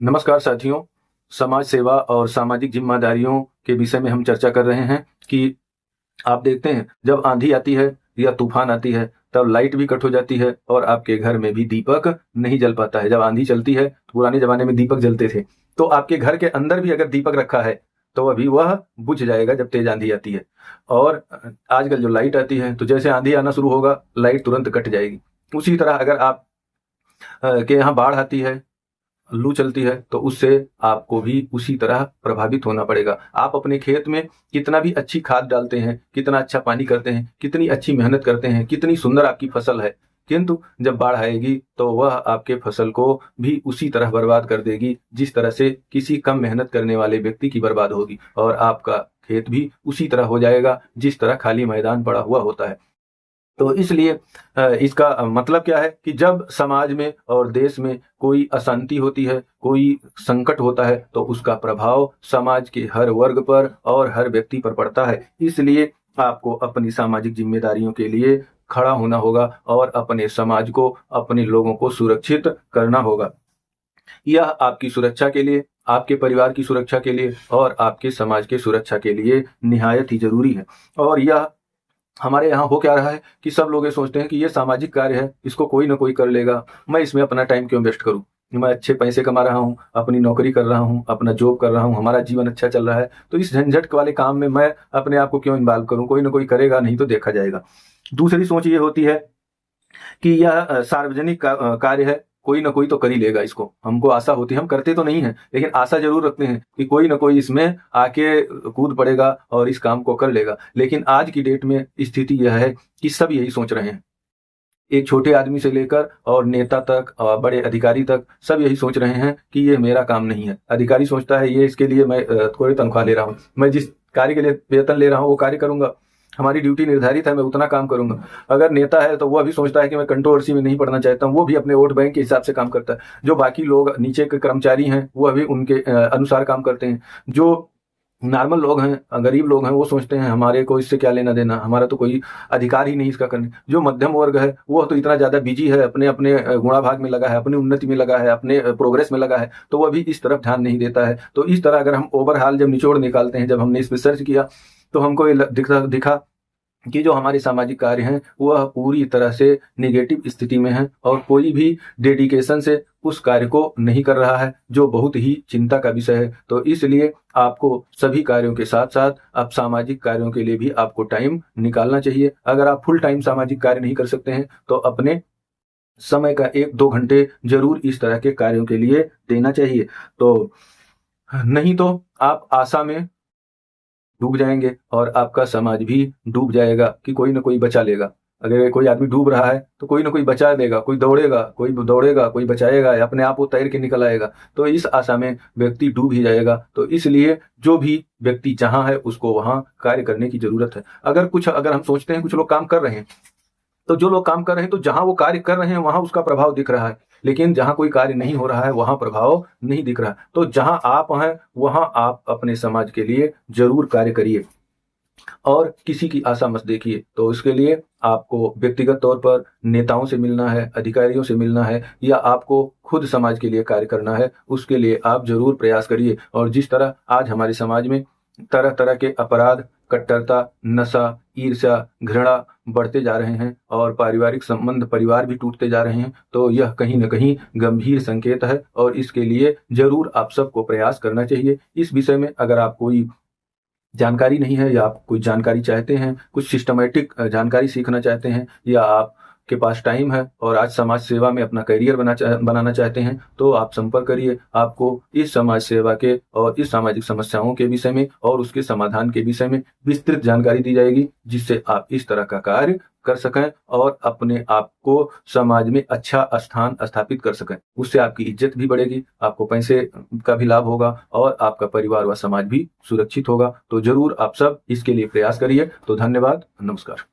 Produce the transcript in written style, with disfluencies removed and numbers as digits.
नमस्कार साथियों। समाज सेवा और सामाजिक जिम्मेदारियों के विषय में हम चर्चा कर रहे हैं कि आप देखते हैं जब आंधी आती है या तूफान आती है तब लाइट भी कट हो जाती है और आपके घर में भी दीपक नहीं जल पाता है। जब आंधी चलती है तो पुराने जमाने में दीपक जलते थे, तो आपके घर के अंदर भी अगर दीपक रखा है तो अभी वह बुझ जाएगा जब तेज आंधी आती है। और आजकल जो लाइट आती है तो जैसे आंधी आना शुरू होगा लाइट तुरंत कट जाएगी। उसी तरह अगर आप के यहाँ बाढ़ आती है, लू चलती है, तो उससे आपको भी उसी तरह प्रभावित होना पड़ेगा। आप अपने खेत में कितना भी अच्छी खाद डालते हैं, कितना अच्छा पानी करते हैं, कितनी अच्छी मेहनत करते हैं, कितनी सुंदर आपकी फसल है, किंतु जब बाढ़ आएगी तो वह आपके फसल को भी उसी तरह बर्बाद कर देगी जिस तरह से किसी कम मेहनत करने वाले व्यक्ति की बर्बाद होगी, और आपका खेत भी उसी तरह हो जाएगा जिस तरह खाली मैदान पड़ा हुआ होता है। तो इसलिए इसका मतलब क्या है कि जब समाज में और देश में कोई अशांति होती है, कोई संकट होता है, तो उसका प्रभाव समाज के हर वर्ग पर और हर व्यक्ति पर पड़ता है। इसलिए आपको अपनी सामाजिक जिम्मेदारियों के लिए खड़ा होना होगा और अपने समाज को, अपने लोगों को सुरक्षित करना होगा। यह आपकी सुरक्षा के लिए, आपके परिवार की सुरक्षा के लिए और आपके समाज के सुरक्षा के लिए निहायत ही जरूरी है। और यह हमारे यहाँ हो क्या रहा है कि सब लोग ये सोचते हैं कि ये सामाजिक कार्य है, इसको कोई ना कोई कर लेगा, मैं इसमें अपना टाइम क्यों वेस्ट करूं। मैं अच्छे पैसे कमा रहा हूं, अपनी नौकरी कर रहा हूं, अपना जॉब कर रहा हूं, हमारा जीवन अच्छा चल रहा है, तो इस झंझट वाले काम में मैं अपने आप को क्यों इन्वॉल्व करूं। कोई ना कोई करेगा, नहीं तो देखा जाएगा। दूसरी सोच ये होती है कि यह सार्वजनिक कार्य है, कोई ना कोई तो कर ही लेगा इसको। हमको आशा होती है, हम करते तो नहीं है लेकिन आशा जरूर रखते हैं कि कोई ना कोई इसमें आके कूद पड़ेगा और इस काम को कर लेगा। लेकिन आज की डेट में स्थिति यह है कि सब यही सोच रहे हैं, एक छोटे आदमी से लेकर और नेता तक और बड़े अधिकारी तक सब यही सोच रहे हैं कि ये मेरा काम नहीं है। अधिकारी सोचता है ये इसके लिए मैं थोड़ी तनख्वाह ले रहा हूँ, मैं जिस कार्य के लिए वेतन ले रहा हूँ वो कार्य करूंगा, हमारी ड्यूटी निर्धारित है, मैं उतना काम करूंगा। अगर नेता है तो वह भी सोचता है कि मैं कंट्रोवर्सी में नहीं पड़ना चाहता हूँ, वो भी अपने वोट बैंक के हिसाब से काम करता है। जो बाकी लोग नीचे के कर्मचारी हैं वह भी उनके अनुसार काम करते हैं। जो नॉर्मल लोग हैं, गरीब लोग हैं, वो सोचते हैं हमारे को इससे क्या लेना देना, हमारा तो कोई अधिकार ही नहीं इसका करने। जो मध्यम वर्ग है वो तो इतना ज्यादा बिजी है, अपने अपने गुणाभाग में लगा है, अपनी उन्नति में लगा है, अपने प्रोग्रेस में लगा है, तो वह भी इस तरफ ध्यान नहीं देता है। तो इस तरह अगर हम ओवरऑल जब निचोड़ निकालते हैं, जब हमने इस पर सर्च किया तो हमको ये दिखा कि जो हमारे सामाजिक कार्य हैं वह पूरी तरह से निगेटिव स्थिति में है और कोई भी डेडिकेशन से उस कार्य को नहीं कर रहा है, जो बहुत ही चिंता का विषय है। तो इसलिए आपको सभी कार्यों के साथ साथ अब सामाजिक कार्यों के लिए भी आपको टाइम निकालना चाहिए। अगर आप फुल टाइम सामाजिक कार्य नहीं कर सकते हैं तो अपने समय का 1-2 घंटे जरूर इस तरह के कार्यों के लिए देना चाहिए। तो नहीं तो आप आशा में डूब जाएंगे और आपका समाज भी डूब जाएगा कि कोई ना कोई बचा लेगा। अगर कोई आदमी डूब रहा है तो कोई ना कोई बचा देगा, कोई दौड़ेगा, कोई बचाएगा, या अपने आप वो तैर के निकल आएगा। तो इस आशा में व्यक्ति डूब ही जाएगा। तो इसलिए जो भी व्यक्ति जहां है उसको वहां कार्य करने की जरूरत है। अगर हम सोचते हैं कुछ लोग काम कर रहे हैं, तो जो लोग काम कर रहे हैं तो जहां वो कार्य कर रहे हैं वहां उसका प्रभाव दिख रहा है, लेकिन जहां कोई कार्य नहीं हो रहा है वहां प्रभाव नहीं दिख रहा है। तो जहां आप हैं वहां आप अपने समाज के लिए जरूर कार्य करिए और किसी की आशा मत देखिए। तो इसके लिए आपको व्यक्तिगत तौर पर नेताओं से मिलना है, अधिकारियों से मिलना है, या आपको खुद समाज के लिए कार्य करना है, उसके लिए आप जरूर प्रयास करिए। और जिस तरह आज हमारे समाज में तरह तरह के अपराध, कट्टरता, नशा, ईर्ष्या, घृणा बढ़ते जा रहे हैं और पारिवारिक संबंध, परिवार भी टूटते जा रहे हैं, तो यह कहीं न कहीं गंभीर संकेत है और इसके लिए जरूर आप सबको प्रयास करना चाहिए। इस विषय में अगर आप कोई जानकारी नहीं है या आप कोई जानकारी चाहते हैं, कुछ सिस्टमैटिक जानकारी सीखना चाहते हैं, या आपके पास टाइम है और आज समाज सेवा में अपना करियर बनाना चाहते हैं, तो आप संपर्क करिए। आपको इस समाज सेवा के और इस सामाजिक समस्याओं के विषय में और उसके समाधान के विषय में विस्तृत जानकारी दी जाएगी, जिससे आप इस तरह का कार्य कर सकें और अपने आप को समाज में अच्छा स्थान स्थापित कर सकें। उससे आपकी इज्जत भी बढ़ेगी, आपको पैसे का भी लाभ होगा और आपका परिवार व समाज भी सुरक्षित होगा। तो जरूर आप सब इसके लिए प्रयास करिए। तो धन्यवाद, नमस्कार।